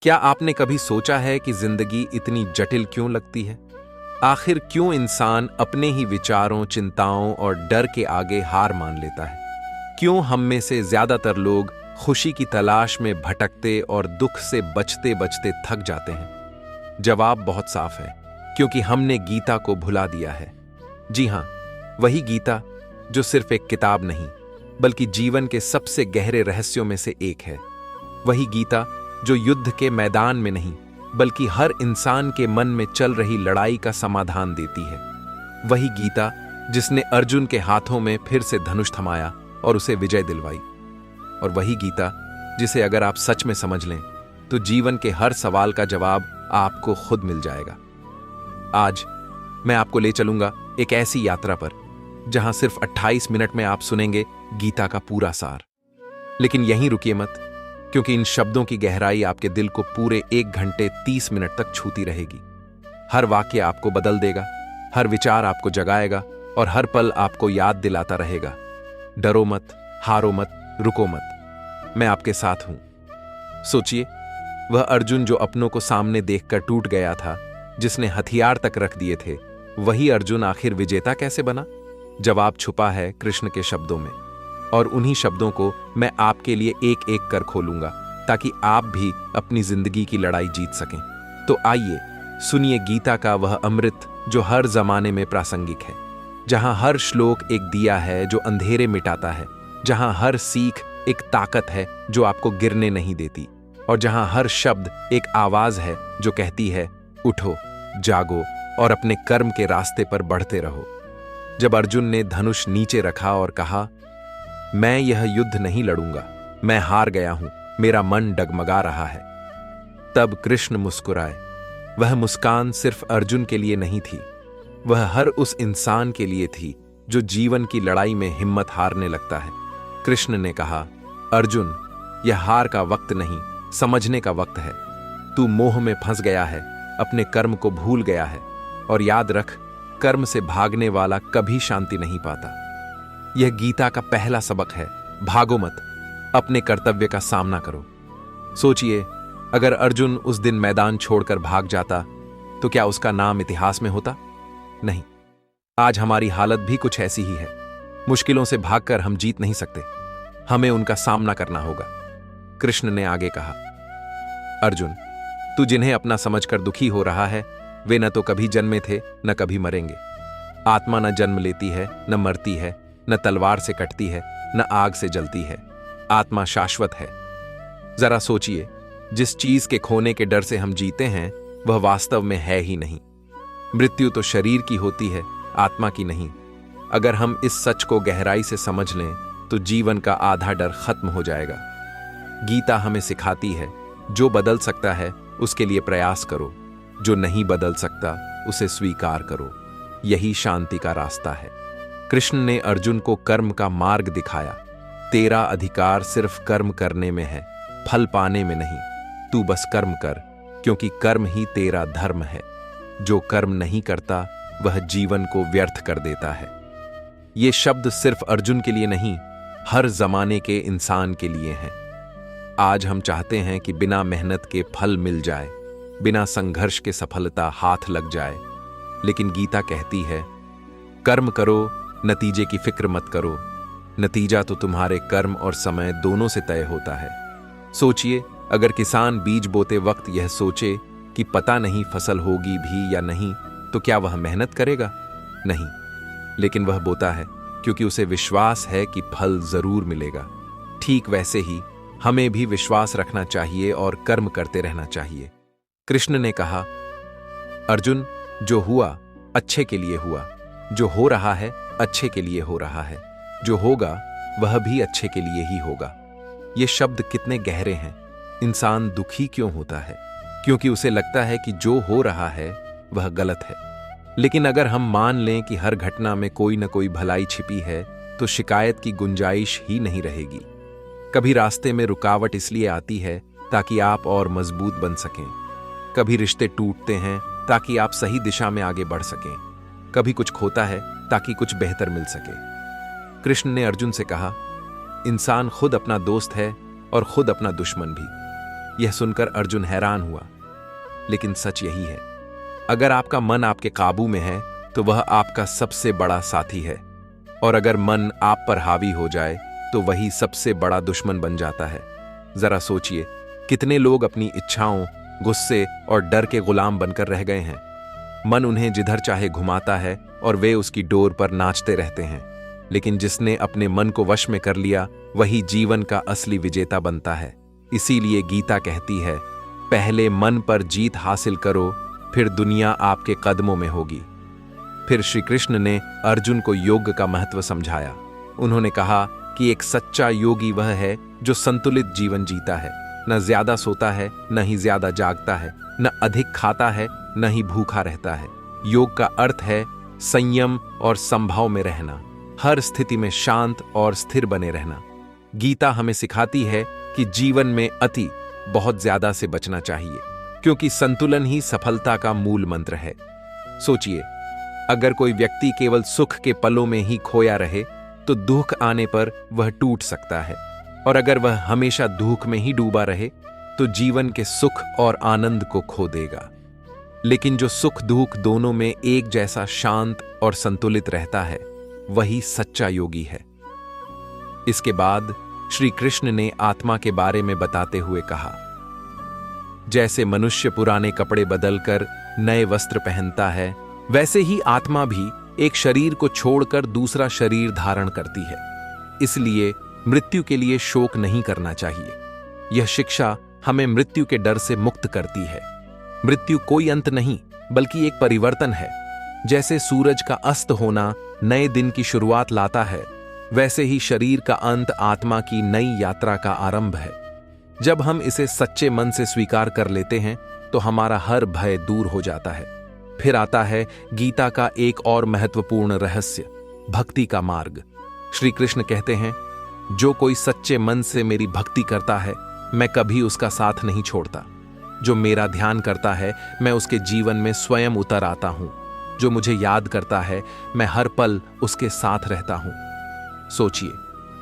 क्या आपने कभी सोचा है कि जिंदगी इतनी जटिल क्यों लगती है? आखिर क्यों इंसान अपने ही विचारों, चिंताओं और डर के आगे हार मान लेता है? क्यों हम में से ज्यादातर लोग खुशी की तलाश में भटकते और दुख से बचते बचते थक जाते हैं? जवाब बहुत साफ है, क्योंकि हमने गीता को भुला दिया है। जी हां, वही गीता जो सिर्फ एक किताब नहीं, बल्कि जीवन के सबसे गहरे रहस्यों में से एक है। वही गीता जो युद्ध के मैदान में नहीं, बल्कि हर इंसान के मन में चल रही लड़ाई का समाधान देती है। वही गीता जिसने अर्जुन के हाथों में फिर से धनुष थमाया और उसे विजय दिलवाई। और वही गीता जिसे अगर आप सच में समझ लें तो जीवन के हर सवाल का जवाब आपको खुद मिल जाएगा। आज मैं आपको ले चलूंगा एक ऐसी यात्रा पर जहां सिर्फ 28 मिनट में आप सुनेंगे गीता का पूरा सार। लेकिन यहीं रुकिए मत, क्योंकि इन शब्दों की गहराई आपके दिल को पूरे 1 घंटे 30 मिनट तक छूती रहेगी। हर वाक्य आपको बदल देगा, हर विचार आपको जगाएगा और हर पल आपको याद दिलाता रहेगा, डरो मत, हारो मत, रुको मत, मैं आपके साथ हूं। सोचिए, वह अर्जुन जो अपनों को सामने देखकर टूट गया था, जिसने हथियार तक रख दिए थे, वही अर्जुन आखिर विजेता कैसे बना? जवाब छुपा है कृष्ण के शब्दों में, और उन्हीं शब्दों को मैं आपके लिए एक एक कर खोलूंगा, ताकि आप भी अपनी जिंदगी की लड़ाई जीत सकें। तो आइए सुनिए गीता का वह अमृत जो हर जमाने में प्रासंगिक है, जहां हर श्लोक एक दिया है जो अंधेरे मिटाता है, जहां हर सीख एक ताकत है जो आपको गिरने नहीं देती, और जहां हर शब्द एक आवाज है जो कहती है उठो, जागो और अपने कर्म के रास्ते पर बढ़ते रहो। जब अर्जुन ने धनुष नीचे रखा और कहा, मैं यह युद्ध नहीं लड़ूंगा, मैं हार गया हूं, मेरा मन डगमगा रहा है, तब कृष्ण मुस्कुराए। वह मुस्कान सिर्फ अर्जुन के लिए नहीं थी, वह हर उस इंसान के लिए थी जो जीवन की लड़ाई में हिम्मत हारने लगता है। कृष्ण ने कहा, अर्जुन, यह हार का वक्त नहीं, समझने का वक्त है। तू मोह में फंस गया है, अपने कर्म को भूल गया है, और याद रख, कर्म से भागने वाला कभी शांति नहीं पाता। यह गीता का पहला सबक है, भागो मत, अपने कर्तव्य का सामना करो। सोचिए, अगर अर्जुन उस दिन मैदान छोड़कर भाग जाता तो क्या उसका नाम इतिहास में होता? नहीं। आज हमारी हालत भी कुछ ऐसी ही है। मुश्किलों से भागकर हम जीत नहीं सकते, हमें उनका सामना करना होगा। कृष्ण ने आगे कहा, अर्जुन, तू जिन्हें अपना समझकर दुखी हो रहा है, वे न तो कभी जन्मे थे न कभी मरेंगे। आत्मा न जन्म लेती है न मरती है, न तलवार से कटती है न आग से जलती है। आत्मा शाश्वत है। जरा सोचिए, जिस चीज के खोने के डर से हम जीते हैं वह वास्तव में है ही नहीं। मृत्यु तो शरीर की होती है, आत्मा की नहीं। अगर हम इस सच को गहराई से समझ लें तो जीवन का आधा डर खत्म हो जाएगा। गीता हमें सिखाती है, जो बदल सकता है उसके लिए प्रयास करो, जो नहीं बदल सकता उसे स्वीकार करो। यही शांति का रास्ता है। कृष्ण ने अर्जुन को कर्म का मार्ग दिखाया। तेरा अधिकार सिर्फ कर्म करने में है, फल पाने में नहीं। तू बस कर्म कर, क्योंकि कर्म ही तेरा धर्म है। जो कर्म नहीं करता वह जीवन को व्यर्थ कर देता है। ये शब्द सिर्फ अर्जुन के लिए नहीं, हर जमाने के इंसान के लिए हैं। आज हम चाहते हैं कि बिना मेहनत के फल मिल जाए, बिना संघर्ष के सफलता हाथ लग जाए। लेकिन गीता कहती है, कर्म करो, नतीजे की फिक्र मत करो। नतीजा तो तुम्हारे कर्म और समय दोनों से तय होता है। सोचिए, अगर किसान बीज बोते वक्त यह सोचे कि पता नहीं फसल होगी भी या नहीं, तो क्या वह मेहनत करेगा? नहीं। लेकिन वह बोता है क्योंकि उसे विश्वास है कि फल जरूर मिलेगा। ठीक वैसे ही हमें भी विश्वास रखना चाहिए और कर्म करते रहना चाहिए। कृष्ण ने कहा, अर्जुन, जो हुआ अच्छे के लिए हुआ, जो हो रहा है अच्छे के लिए हो रहा है, जो होगा वह भी अच्छे के लिए ही होगा। ये शब्द कितने गहरे हैं। इंसान दुखी क्यों होता है? क्योंकि उसे लगता है कि जो हो रहा है वह गलत है। लेकिन अगर हम मान लें कि हर घटना में कोई न कोई भलाई छिपी है, तो शिकायत की गुंजाइश ही नहीं रहेगी। कभी रास्ते में रुकावट इसलिए आती है ताकि आप और मजबूत बन सकें। कभी रिश्ते टूटते हैं ताकि आप सही दिशा में आगे बढ़ सकें। कभी कुछ खोता है ताकि कुछ बेहतर मिल सके। कृष्ण ने अर्जुन से कहा, इंसान खुद अपना दोस्त है और खुद अपना दुश्मन भी। यह सुनकर अर्जुन हैरान हुआ। लेकिन सच यही है, अगर आपका मन आपके काबू में है तो वह आपका सबसे बड़ा साथी है, और अगर मन आप पर हावी हो जाए तो वही सबसे बड़ा दुश्मन बन जाता है। जरा सोचिए, कितने लोग अपनी इच्छाओं, गुस्से और डर के गुलाम बनकर रह गए हैं। मन उन्हें जिधर चाहे घुमाता है और वे उसकी डोर पर नाचते रहते हैं। लेकिन जिसने अपने मन को वश में कर लिया वही जीवन का असली विजेता बनता है। इसीलिए गीता कहती है, पहले मन पर जीत हासिल करो, फिर दुनिया आपके कदमों में होगी। फिर श्री कृष्ण ने अर्जुन को योग का महत्व समझाया। उन्होंने कहा कि एक सच्चा योगी वह है जो संतुलित जीवन जीता है, न ज्यादा सोता है, न ही ज्यादा जागता है, न अधिक खाता है, न ही भूखा रहता है। योग का अर्थ है संयम और संभाव में रहना, हर स्थिति में शांत और स्थिर बने रहना। गीता हमें सिखाती है कि जीवन में अति, बहुत ज्यादा से बचना चाहिए, क्योंकि संतुलन ही सफलता का मूल मंत्र है। सोचिए, अगर कोई व्यक्ति केवल सुख के पलों में ही खोया रहे तो दुख आने पर वह टूट सकता है, और अगर वह हमेशा दुख में ही डूबा रहे तो जीवन के सुख और आनंद को खो देगा। लेकिन जो सुख दुख दोनों में एक जैसा शांत और संतुलित रहता है, वही सच्चा योगी है। इसके बाद श्री कृष्ण ने आत्मा के बारे में बताते हुए कहा, जैसे मनुष्य पुराने कपड़े बदलकर नए वस्त्र पहनता है, वैसे ही आत्मा भी एक शरीर को छोड़कर दूसरा शरीर धारण करती है। इसलिए मृत्यु के लिए शोक नहीं करना चाहिए। यह शिक्षा हमें मृत्यु के डर से मुक्त करती है। मृत्यु कोई अंत नहीं, बल्कि एक परिवर्तन है। जैसे सूरज का अस्त होना नए दिन की शुरुआत लाता है, वैसे ही शरीर का अंत आत्मा की नई यात्रा का आरंभ है। जब हम इसे सच्चे मन से स्वीकार कर लेते हैं तो हमारा हर भय दूर हो जाता है। फिर आता है गीता का एक और महत्वपूर्ण रहस्य, भक्ति का मार्ग। श्री कृष्ण कहते हैं, जो कोई सच्चे मन से मेरी भक्ति करता है, मैं कभी उसका साथ नहीं छोड़ता। जो मेरा ध्यान करता है, मैं उसके जीवन में स्वयं उतर आता हूं। जो मुझे याद करता है, मैं हर पल उसके साथ रहता हूं। सोचिए,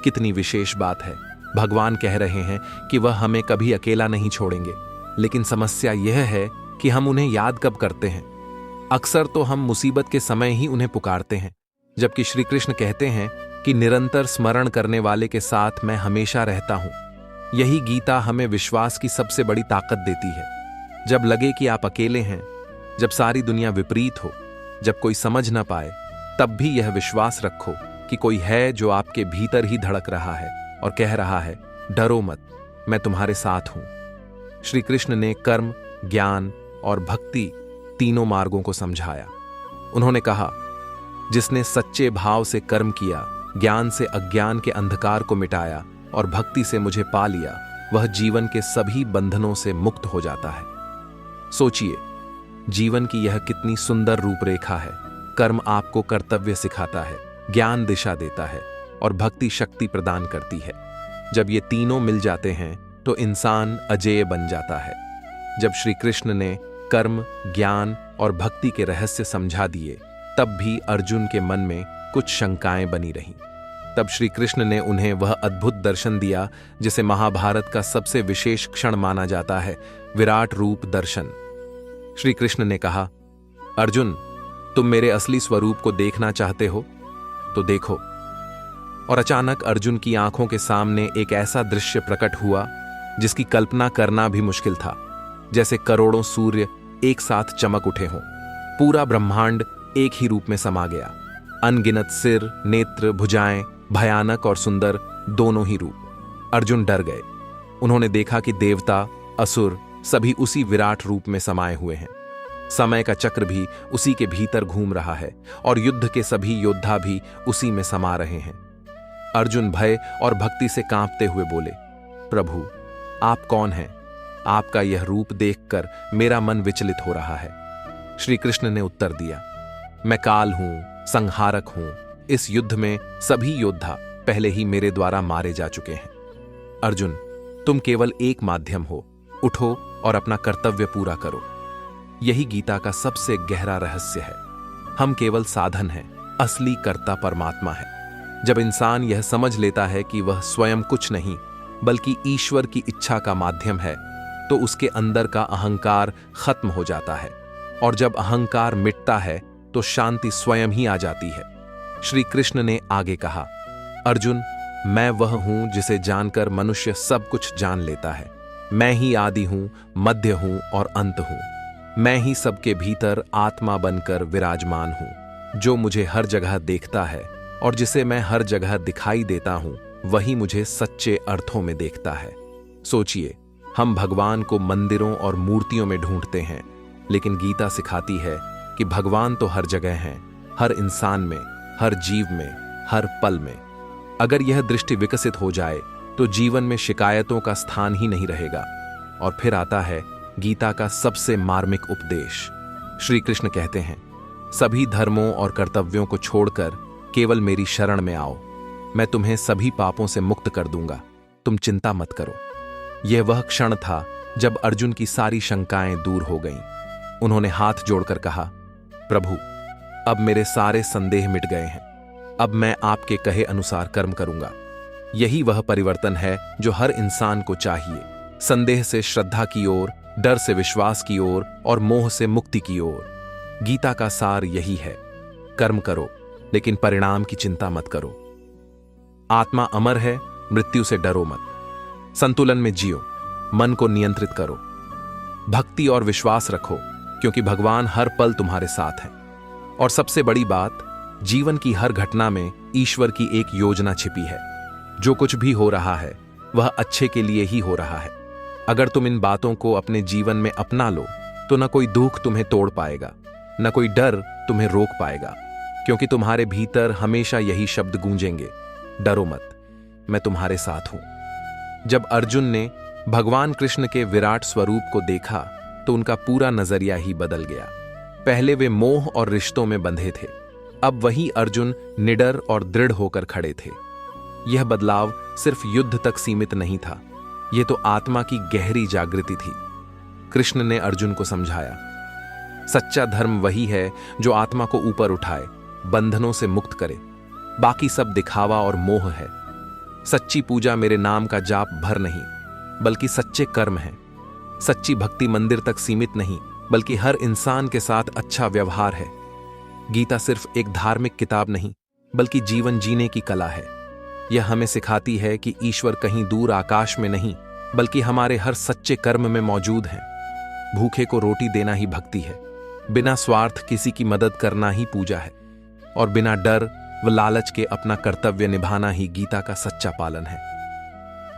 कितनी विशेष बात है। भगवान कह रहे हैं कि वह हमें कभी अकेला नहीं छोड़ेंगे। लेकिन समस्या यह है कि हम उन्हें याद कब करते हैं। अक्सर तो हम मुसीबत के समय ही उन्हें पुकारते हैं, जबकि श्री कृष्ण कहते हैं कि निरंतर स्मरण करने वाले के साथ मैं हमेशा रहता हूं। यही गीता हमें विश्वास की सबसे बड़ी ताकत देती है। जब लगे कि आप अकेले हैं, जब सारी दुनिया विपरीत हो, जब कोई समझ ना पाए, तब भी यह विश्वास रखो कि कोई है जो आपके भीतर ही धड़क रहा है और कह रहा है, डरो मत, मैं तुम्हारे साथ हूं। श्री कृष्ण ने कर्म, ज्ञान और भक्ति तीनों मार्गों को समझाया। उन्होंने कहा, जिसने सच्चे भाव से कर्म किया, ज्ञान से अज्ञान के अंधकार को मिटाया और भक्ति से मुझे पा लिया, वह जीवन के सभी बंधनों से मुक्त हो जाता है। सोचिए, जीवन की यह कितनी सुंदर रूपरेखा है। कर्म आपको कर्तव्य सिखाता है, ज्ञान दिशा देता है और भक्ति शक्ति प्रदान करती है। जब ये तीनों मिल जाते हैं तो इंसान अजेय बन जाता है। जब श्री कृष्ण ने कर्म, ज्ञान और भक्ति के रहस्य समझा दिए, तब भी अर्जुन के मन में कुछ शंकाएं बनी रहीं। तब श्री कृष्ण ने उन्हें वह अद्भुत दर्शन दिया जिसे महाभारत का सबसे विशेष क्षण माना जाता है, विराट रूप दर्शन। श्री कृष्ण ने कहा, अर्जुन, तुम मेरे असली स्वरूप को देखना चाहते हो तो देखो। और अचानक अर्जुन की आंखों के सामने एक ऐसा दृश्य प्रकट हुआ जिसकी कल्पना करना भी मुश्किल था। जैसे करोड़ों सूर्य एक साथ चमक उठे हों। पूरा ब्रह्मांड एक ही रूप में समा गया। अनगिनत सिर, नेत्र, भुजाएं, भयानक और सुंदर दोनों ही रूप। अर्जुन डर गए। उन्होंने देखा कि देवता, असुर सभी उसी विराट रूप में समाये हुए हैं। समय का चक्र भी उसी के भीतर घूम रहा है और युद्ध के सभी योद्धा भी उसी में समा रहे हैं। अर्जुन भय और भक्ति से कांपते हुए बोले, प्रभु, आप कौन हैं? आपका यह रूप देखकर मेरा मन विचलित हो रहा है। श्री कृष्ण ने उत्तर दिया, मैं काल हूं, संहारक हूं। इस युद्ध में सभी योद्धा पहले ही मेरे द्वारा मारे जा चुके हैं। अर्जुन, तुम केवल एक माध्यम हो। उठो और अपना कर्तव्य पूरा करो। यही गीता का सबसे गहरा रहस्य है। हम केवल साधन हैं, असली कर्ता परमात्मा है। जब इंसान यह समझ लेता है कि वह स्वयं कुछ नहीं बल्कि ईश्वर की इच्छा का माध्यम है, तो उसके अंदर का अहंकार खत्म हो जाता है, और जब अहंकार मिटता है तो शांति स्वयं ही आ जाती है। श्री कृष्ण ने आगे कहा, अर्जुन, मैं वह हूं जिसे जानकर मनुष्य सब कुछ जान लेता है। मैं ही आदि हूं, मध्य हूं और अंत हूं। मैं ही सबके भीतर आत्मा बनकर विराजमान हूं। जो मुझे हर जगह देखता है और जिसे मैं हर जगह दिखाई देता हूं, वही मुझे सच्चे अर्थों में देखता है। सोचिए, हम भगवान को मंदिरों और मूर्तियों में ढूंढते हैं, लेकिन गीता सिखाती है कि भगवान तो हर जगह हैं, हर इंसान में, हर जीव में, हर पल में। अगर यह दृष्टि विकसित हो जाए तो जीवन में शिकायतों का स्थान ही नहीं रहेगा। और फिर आता है गीता का सबसे मार्मिक उपदेश। श्री कृष्ण कहते हैं, सभी धर्मों और कर्तव्यों को छोड़कर केवल मेरी शरण में आओ, मैं तुम्हें सभी पापों से मुक्त कर दूंगा, तुम चिंता मत करो। यह वह क्षण था जब अर्जुन की सारी शंकाएं दूर हो गईं। उन्होंने हाथ जोड़कर कहा, प्रभु, अब मेरे सारे संदेह मिट गए हैं। अब मैं आपके कहे अनुसार कर्म करूंगा। यही वह परिवर्तन है जो हर इंसान को चाहिए, संदेह से श्रद्धा की ओर, डर से विश्वास की ओर और मोह से मुक्ति की ओर। गीता का सार यही है, कर्म करो लेकिन परिणाम की चिंता मत करो। आत्मा अमर है, मृत्यु से डरो मत। संतुलन में जियो, मन को नियंत्रित करो। भक्ति और विश्वास रखो, क्योंकि भगवान हर पल तुम्हारे साथ है। और सबसे बड़ी बात, जीवन की हर घटना में ईश्वर की एक योजना छिपी है। जो कुछ भी हो रहा है वह अच्छे के लिए ही हो रहा है। अगर तुम इन बातों को अपने जीवन में अपना लो तो न कोई दुख तुम्हें तोड़ पाएगा, न कोई डर तुम्हें रोक पाएगा, क्योंकि तुम्हारे भीतर हमेशा यही शब्द गूंजेंगे, डरो मत, मैं तुम्हारे साथ हूं। जब अर्जुन ने भगवान कृष्ण के विराट स्वरूप को देखा तो उनका पूरा नजरिया ही बदल गया। पहले वे मोह और रिश्तों में बंधे थे, अब वही अर्जुन निडर और दृढ़ होकर खड़े थे। यह बदलाव सिर्फ युद्ध तक सीमित नहीं था, यह तो आत्मा की गहरी जागृति थी। कृष्ण ने अर्जुन को समझाया, सच्चा धर्म वही है जो आत्मा को ऊपर उठाए, बंधनों से मुक्त करे। बाकी सब दिखावा और मोह है। सच्ची पूजा मेरे नाम का जाप भर नहीं, बल्कि सच्चे कर्म है। सच्ची भक्ति मंदिर तक सीमित नहीं, बल्कि हर इंसान के साथ अच्छा व्यवहार है। गीता सिर्फ एक धार्मिक किताब नहीं, बल्कि जीवन जीने की कला है। यह हमें सिखाती है कि ईश्वर कहीं दूर आकाश में नहीं, बल्कि हमारे हर सच्चे कर्म में मौजूद है। भूखे को रोटी देना ही भक्ति है, बिना स्वार्थ किसी की मदद करना ही पूजा है, और बिना डर व लालच के अपना कर्तव्य निभाना ही गीता का सच्चा पालन है।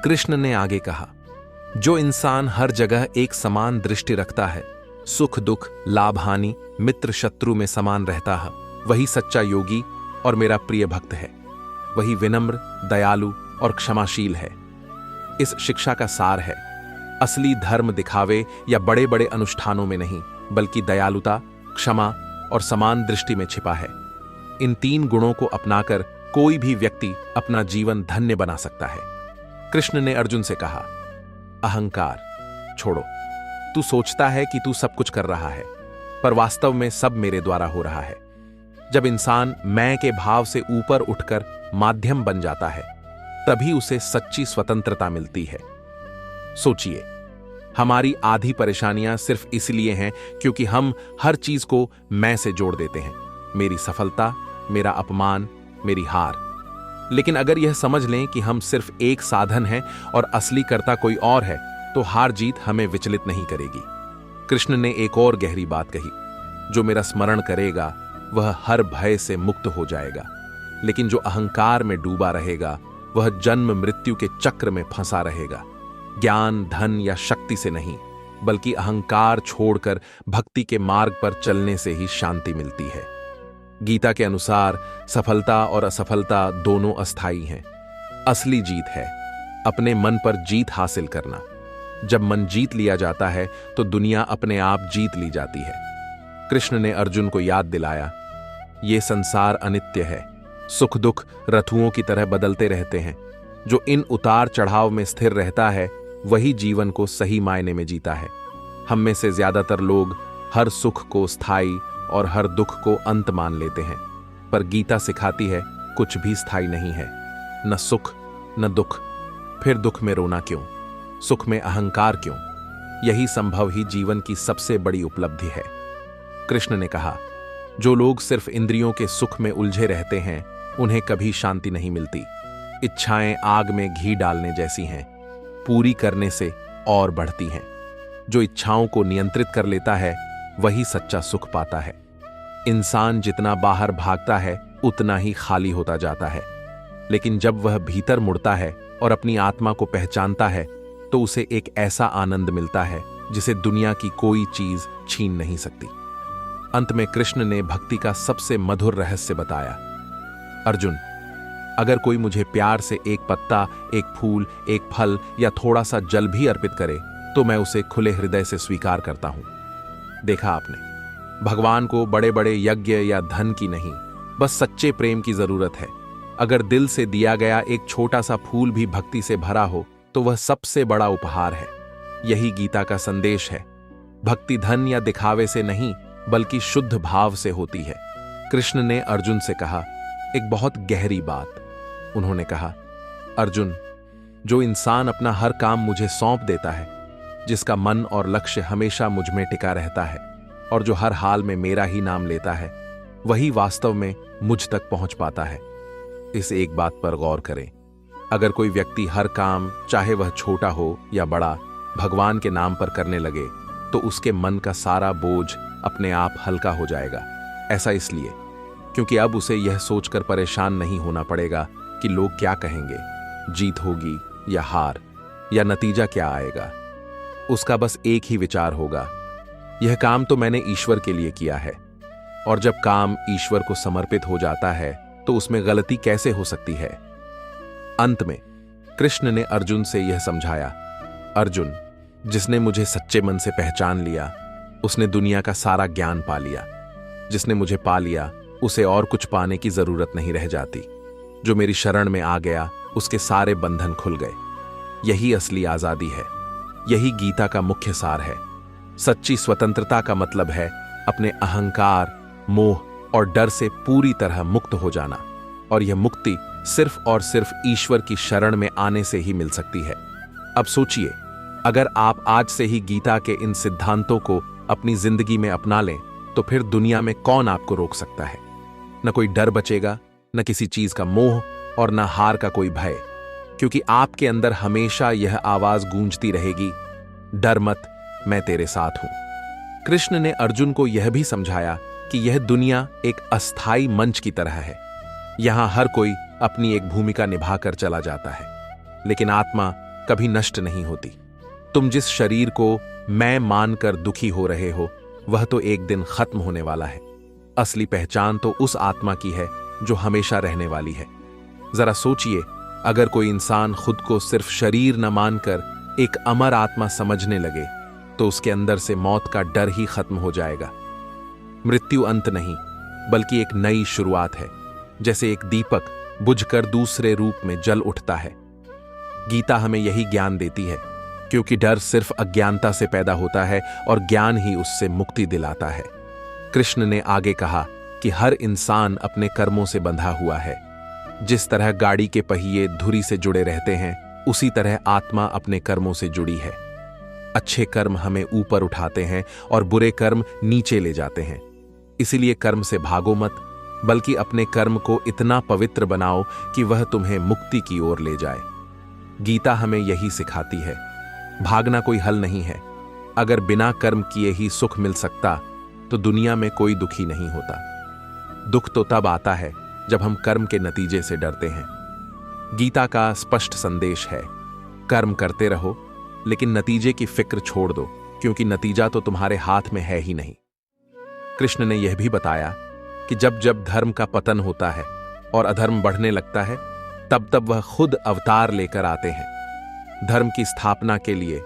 कृष्ण ने आगे कहा, जो इंसान हर जगह एक समान दृष्टि रखता है, सुख दुख, लाभ हानि, मित्र शत्रु में समान रहता है, वही सच्चा योगी और मेरा प्रिय भक्त है। वही विनम्र, दयालु और क्षमाशील है। इस शिक्षा का सार है, असली धर्म दिखावे या बड़े बड़े अनुष्ठानों में नहीं, बल्कि दयालुता, क्षमा और समान दृष्टि में छिपा है। इन 3 गुणों को अपनाकर कोई भी व्यक्ति अपना जीवन धन्य बना सकता है। कृष्ण ने अर्जुन से कहा, अहंकार छोड़ो। तू सोचता है कि तू सब कुछ कर रहा है, पर वास्तव में सब मेरे द्वारा हो रहा है। जब इंसान मैं के भाव से ऊपर उठकर माध्यम बन जाता है, तभी उसे सच्ची स्वतंत्रता मिलती है। सोचिए, हमारी आधी परेशानियां सिर्फ इसलिए हैं क्योंकि हम हर चीज को मैं से जोड़ देते हैं। मेरी सफलता, मेरा अपमान, मेरी हार। लेकिन अगर यह समझ लें कि हम सिर्फ एक साधन हैं और असली कर्ता कोई और है, तो हार जीत हमें विचलित नहीं करेगी। कृष्ण ने एक और गहरी बात कही, जो मेरा स्मरण करेगा वह हर भय से मुक्त हो जाएगा, लेकिन जो अहंकार में डूबा रहेगा वह जन्म मृत्यु के चक्र में फंसा रहेगा। ज्ञान, धन या शक्ति से नहीं, बल्कि अहंकार छोड़कर भक्ति के मार्ग पर चलने से ही शांति मिलती है। गीता के अनुसार सफलता और असफलता दोनों अस्थायी हैं। असली जीत है अपने मन पर जीत हासिल करना। जब मन जीत लिया जाता है तो दुनिया अपने आप जीत ली जाती है। कृष्ण ने अर्जुन को याद दिलाया, ये संसार अनित्य है, सुख दुख रथुओं की तरह बदलते रहते हैं। जो इन उतार चढ़ाव में स्थिर रहता है वही जीवन को सही मायने में जीता है। हम में से ज्यादातर लोग हर सुख को स्थायी और हर दुख को अंत मान लेते हैं, पर गीता सिखाती है कुछ भी स्थायी नहीं है, न सुख न दुख। फिर दुख में रोना क्यों, सुख में अहंकार क्यों? यही संभव ही जीवन की सबसे बड़ी उपलब्धि है। कृष्ण ने कहा, जो लोग सिर्फ इंद्रियों के सुख में उलझे रहते हैं उन्हें कभी शांति नहीं मिलती। इच्छाएं आग में घी डालने जैसी हैं, पूरी करने से और बढ़ती हैं। जो इच्छाओं को नियंत्रित कर लेता है वही सच्चा सुख पाता है। इंसान जितना बाहर भागता है उतना ही खाली होता जाता है, लेकिन जब वह भीतर मुड़ता है और अपनी आत्मा को पहचानता है तो उसे एक ऐसा आनंद मिलता है जिसे दुनिया की कोई चीज छीन नहीं सकती। अंत में कृष्ण ने भक्ति का सबसे मधुर रहस्य बताया। अर्जुन, अगर कोई मुझे प्यार से एक पत्ता, एक फूल, एक फल या थोड़ा सा जल भी अर्पित करे तो मैं उसे खुले हृदय से स्वीकार करता हूं। देखा आपने, भगवान को बड़े बड़े यज्ञ या धन की नहीं, बस सच्चे प्रेम की जरूरत है। अगर दिल से दिया गया एक छोटा सा फूल भी भक्ति से भरा हो तो वह सबसे बड़ा उपहार है। यही गीता का संदेश है। भक्ति धन या दिखावे से नहीं बल्कि शुद्ध भाव से होती है। कृष्ण ने अर्जुन से कहा एक बहुत गहरी बात। उन्होंने कहा, अर्जुन, जो इंसान अपना हर काम मुझे सौंप देता है, जिसका मन और लक्ष्य हमेशा मुझ में टिका रहता है और जो हर हाल में मेरा ही नाम लेता है, वही वास्तव में मुझ तक पहुंच पाता है। इस एक बात पर गौर करें, अगर कोई व्यक्ति हर काम, चाहे वह छोटा हो या बड़ा, भगवान के नाम पर करने लगे तो उसके मन का सारा बोझ अपने आप हल्का हो जाएगा। ऐसा इसलिए क्योंकि अब उसे यह सोचकर परेशान नहीं होना पड़ेगा कि लोग क्या कहेंगे, जीत होगी या हार, या नतीजा क्या आएगा। उसका बस एक ही विचार होगा, यह काम तो मैंने ईश्वर के लिए किया है, और जब काम ईश्वर को समर्पित हो जाता है तो उसमें गलती कैसे हो सकती है। अंत में कृष्ण ने अर्जुन से यह समझाया, अर्जुन, जिसने मुझे सच्चे मन से पहचान लिया उसने दुनिया का सारा ज्ञान पा लिया। जिसने मुझे पा लिया उसे और कुछ पाने की जरूरत नहीं रह जाती। जो मेरी शरण में आ गया उसके सारे बंधन खुल गए। यही असली आजादी है। यही गीता का मुख्य सार है। सच्ची स्वतंत्रता का मतलब है अपने अहंकार, मोह और डर से पूरी तरह मुक्त हो जाना, और यह मुक्ति सिर्फ और सिर्फ ईश्वर की शरण में आने से ही मिल सकती है। अब सोचिए, अगर आप आज से ही गीता के इन सिद्धांतों को अपनी जिंदगी में अपना लें तो फिर दुनिया में कौन आपको रोक सकता है। न कोई डर बचेगा, न किसी चीज का मोह, और न हार का कोई भय, क्योंकि आपके अंदर हमेशा यह आवाज गूंजती रहेगी, डर मत, मैं तेरे साथ हूं। कृष्ण ने अर्जुन को यह भी समझाया कि यह दुनिया एक अस्थाई मंच की तरह है। यहां हर कोई अपनी एक भूमिका निभाकर चला जाता है, लेकिन आत्मा कभी नष्ट नहीं होती। तुम जिस शरीर को मैं मानकर दुखी हो रहे हो वह तो एक दिन खत्म होने वाला है। असली पहचान तो उस आत्मा की है जो हमेशा रहने वाली है। जरा सोचिए, अगर कोई इंसान खुद को सिर्फ शरीर न मानकर एक अमर आत्मा समझने लगे तो उसके अंदर से मौत का डर ही खत्म हो जाएगा। मृत्यु अंत नहीं बल्कि एक नई शुरुआत है। जैसे एक दीपक बुझकर दूसरे रूप में जल उठता है। गीता हमें यही ज्ञान देती है, क्योंकि डर सिर्फ अज्ञानता से पैदा होता है और ज्ञान ही उससे मुक्ति दिलाता है। कृष्ण ने आगे कहा कि हर इंसान अपने कर्मों से बंधा हुआ है। जिस तरह गाड़ी के पहिए धुरी से जुड़े रहते हैं, उसी तरह आत्मा अपने कर्मों से जुड़ी है। अच्छे कर्म हमें ऊपर उठाते हैं और बुरे कर्म नीचे ले जाते हैं। इसीलिए कर्म से भागो मत, बल्कि अपने कर्म को इतना पवित्र बनाओ कि वह तुम्हें मुक्ति की ओर ले जाए। गीता हमें यही सिखाती है। भागना कोई हल नहीं है। अगर बिना कर्म किए ही सुख मिल सकता तो दुनिया में कोई दुखी नहीं होता। दुख तो तब आता है जब हम कर्म के नतीजे से डरते हैं। गीता का स्पष्ट संदेश है, कर्म करते रहो लेकिन नतीजे की फिक्र छोड़ दो, क्योंकि नतीजा तो तुम्हारे हाथ में है ही नहीं। कृष्ण ने यह भी बताया कि जब जब धर्म का पतन होता है और अधर्म बढ़ने लगता है, तब तब वह खुद अवतार लेकर आते हैं, धर्म की स्थापना के लिए,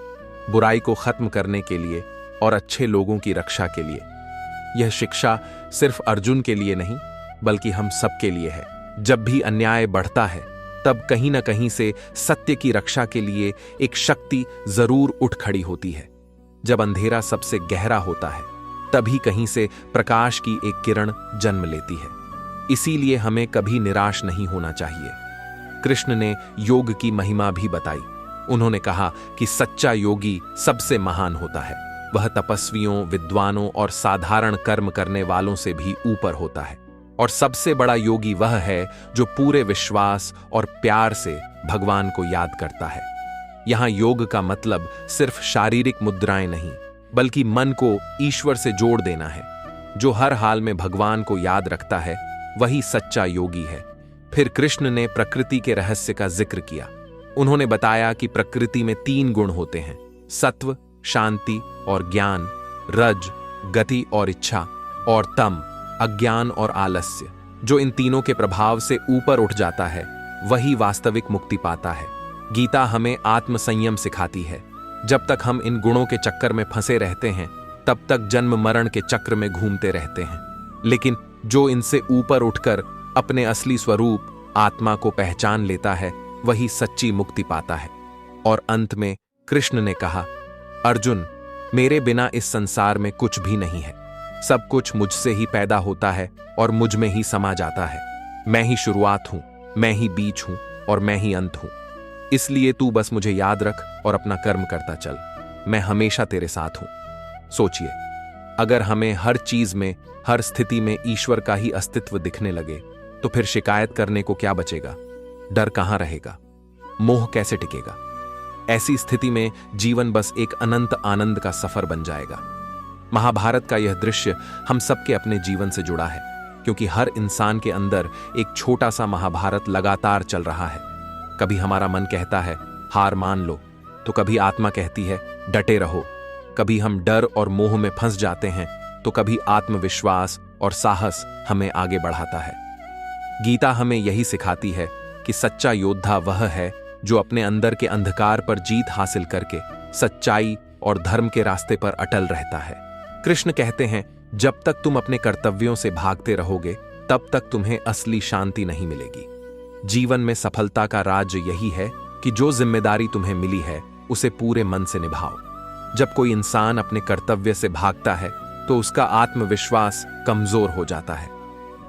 बुराई को खत्म करने के लिए और अच्छे लोगों की रक्षा के लिए। यह शिक्षा सिर्फ अर्जुन के लिए नहीं बल्कि हम सबके लिए है। जब भी अन्याय बढ़ता है तब कहीं न कहीं से सत्य की रक्षा के लिए एक शक्ति जरूर उठ खड़ी होती है। जब अंधेरा सबसे गहरा होता है तभी कहीं से प्रकाश की एक किरण जन्म लेती है। इसीलिए हमें कभी निराश नहीं होना चाहिए। कृष्ण ने योग की महिमा भी बताई। उन्होंने कहा कि सच्चा योगी सबसे महान होता है। वह तपस्वियों, विद्वानों और साधारण कर्म करने वालों से भी ऊपर होता है। और सबसे बड़ा योगी वह है जो पूरे विश्वास और प्यार से भगवान को याद करता है। यहां योग का मतलब सिर्फ शारीरिक मुद्राएं नहीं, बल्कि मन को ईश्वर से जोड़ देना है। जो हर हाल में भगवान को याद रखता है वही सच्चा योगी है। फिर कृष्ण ने प्रकृति के रहस्य का जिक्र किया। उन्होंने बताया कि प्रकृति में 3 गुण होते हैं: सत्व, शांति और ज्ञान, रज, गति और इच्छा, और तम, अज्ञान और आलस्य। जो इन तीनों के प्रभाव से ऊपर उठ जाता है वही वास्तविक मुक्ति पाता है। गीता हमें आत्मसंयम सिखाती है। जब तक हम इन गुणों के चक्कर में फंसे रहते हैं तब तक जन्म मरण के चक्र में घूमते रहते हैं। लेकिन जो इनसे ऊपर उठकर अपने असली स्वरूप आत्मा को पहचान लेता है वही सच्ची मुक्ति पाता है। और अंत में कृष्ण ने कहा, अर्जुन, मेरे बिना इस संसार में कुछ भी नहीं है। सब कुछ मुझसे ही पैदा होता है और मुझ में ही समा जाता है। मैं ही शुरुआत हूं, मैं ही बीच हूं और मैं ही अंत हूं। इसलिए तू बस मुझे याद रख और अपना कर्म करता चल। मैं हमेशा तेरे साथ हूं। सोचिए, अगर हमें हर चीज में, हर स्थिति में ईश्वर का ही अस्तित्व दिखने लगे तो फिर शिकायत करने को क्या बचेगा? डर कहां रहेगा? मोह कैसे टिकेगा? ऐसी स्थिति में जीवन बस एक अनंत आनंद का सफर बन जाएगा। महाभारत का यह दृश्य हम सबके अपने जीवन से जुड़ा है, क्योंकि हर इंसान के अंदर एक छोटा सा महाभारत लगातार चल रहा है। कभी हमारा मन कहता है हार मान लो, तो कभी आत्मा कहती है डटे रहो। कभी हम डर और मोह में फंस जाते हैं, तो कभी आत्मविश्वास और साहस हमें आगे बढ़ाता है। गीता हमें यही सिखाती है कि सच्चा योद्धा वह है जो अपने अंदर के अंधकार पर जीत हासिल करके सच्चाई और धर्म के रास्ते पर अटल रहता है। कृष्ण कहते हैं, जब तक तुम अपने कर्तव्यों से भागते रहोगे तब तक तुम्हें असली शांति नहीं मिलेगी। जीवन में सफलता का राज यही है कि जो जिम्मेदारी तुम्हें मिली है उसे पूरे मन से निभाओ। जब कोई इंसान अपने कर्तव्य से भागता है तो उसका आत्मविश्वास कमजोर हो जाता है,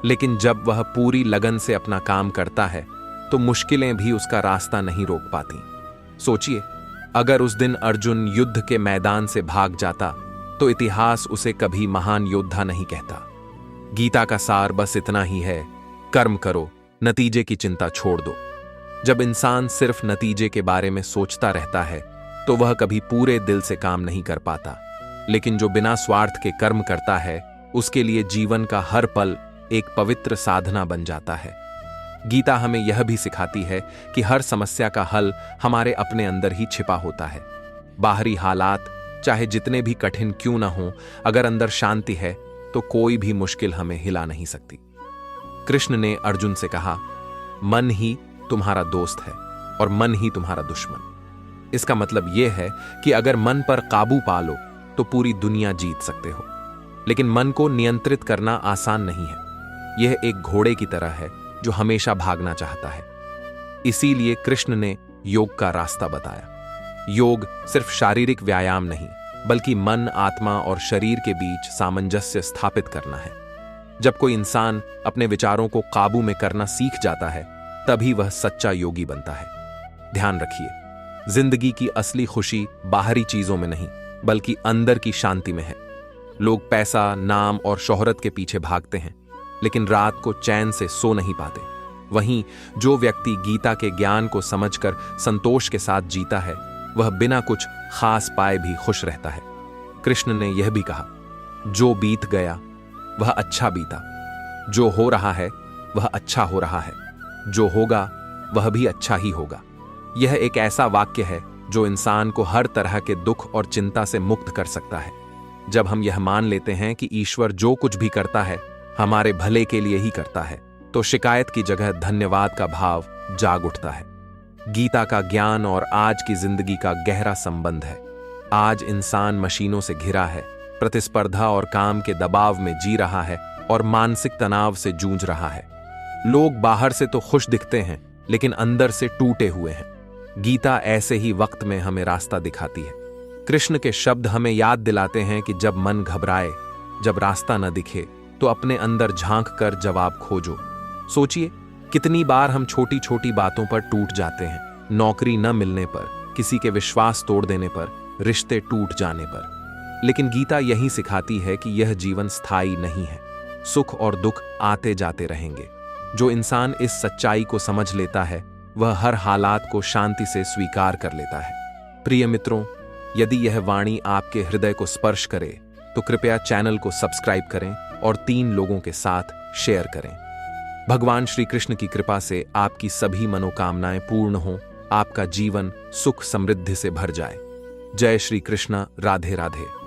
लेकिन जब वह पूरी लगन से अपना काम करता है तो मुश्किलें भी उसका रास्ता नहीं रोक पाती। सोचिए, अगर उस दिन अर्जुन युद्ध के मैदान से भाग जाता तो इतिहास उसे कभी महान योद्धा नहीं कहता। गीता का सार बस इतना ही है, कर्म करो, नतीजे की चिंता छोड़ दो। जब इंसान सिर्फ नतीजे के बारे में सोचता रहता है तो वह कभी पूरे दिल से काम नहीं कर पाता, लेकिन जो बिना स्वार्थ के कर्म करता है उसके लिए जीवन का हर पल एक पवित्र साधना बन जाता है। गीता हमें यह भी सिखाती है कि हर समस्या का हल हमारे अपने अंदर ही छिपा होता है। बाहरी हालात चाहे जितने भी कठिन क्यों ना हो, अगर अंदर शांति है तो कोई भी मुश्किल हमें हिला नहीं सकती। कृष्ण ने अर्जुन से कहा, मन ही तुम्हारा दोस्त है और मन ही तुम्हारा दुश्मन। इसका मतलब यह है कि अगर मन पर काबू पा लो तो पूरी दुनिया जीत सकते हो, लेकिन मन को नियंत्रित करना आसान नहीं है। यह एक घोड़े की तरह है जो हमेशा भागना चाहता है। इसीलिए कृष्ण ने योग का रास्ता बताया। योग सिर्फ शारीरिक व्यायाम नहीं, बल्कि मन, आत्मा और शरीर के बीच सामंजस्य स्थापित करना है। जब कोई इंसान अपने विचारों को काबू में करना सीख जाता है तभी वह सच्चा योगी बनता है। ध्यान रखिए, जिंदगी की असली खुशी बाहरी चीजों में नहीं बल्कि अंदर की शांति में है। लोग पैसा, नाम और शोहरत के पीछे भागते हैं, लेकिन रात को चैन से सो नहीं पाते। वहीं जो व्यक्ति गीता के ज्ञान को समझकर संतोष के साथ जीता है वह बिना कुछ खास पाए भी खुश रहता है। कृष्ण ने यह भी कहा, जो बीत गया वह अच्छा बीता, जो हो रहा है वह अच्छा हो रहा है, जो होगा वह भी अच्छा ही होगा। यह एक ऐसा वाक्य है जो इंसान को हर तरह के दुख और चिंता से मुक्त कर सकता है। जब हम यह मान लेते हैं कि ईश्वर जो कुछ भी करता है हमारे भले के लिए ही करता है, तो शिकायत की जगह धन्यवाद का भाव जाग उठता है। गीता का ज्ञान और आज की जिंदगी का गहरा संबंध है। आज इंसान मशीनों से घिरा है, प्रतिस्पर्धा और काम के दबाव में जी रहा है और मानसिक तनाव से जूझ रहा है। लोग बाहर से तो खुश दिखते हैं लेकिन अंदर से टूटे हुए हैं। गीता ऐसे ही वक्त में हमें रास्ता दिखाती है। कृष्ण के शब्द हमें याद दिलाते हैं कि जब मन घबराए, जब रास्ता न दिखे, तो अपने अंदर झांक कर जवाब खोजो। सोचिए, कितनी बार हम छोटी छोटी बातों पर टूट जाते हैं। नौकरी न मिलने पर, किसी के विश्वास तोड़ देने पर, रिश्ते टूट जाने पर। लेकिन गीता यही सिखाती है कि यह जीवन स्थायी नहीं है। सुख और दुख आते जाते रहेंगे। जो इंसान इस सच्चाई को समझ लेता है वह हर हालात को शांति से स्वीकार कर लेता है। प्रिय मित्रों, यदि यह वाणी आपके हृदय को स्पर्श करे तो कृपया चैनल को सब्सक्राइब करें और 3 लोगों के साथ शेयर करें। भगवान श्री कृष्ण की कृपा से आपकी सभी मनोकामनाएं पूर्ण हों, आपका जीवन सुख समृद्धि से भर जाए। जय श्री कृष्ण। राधे राधे।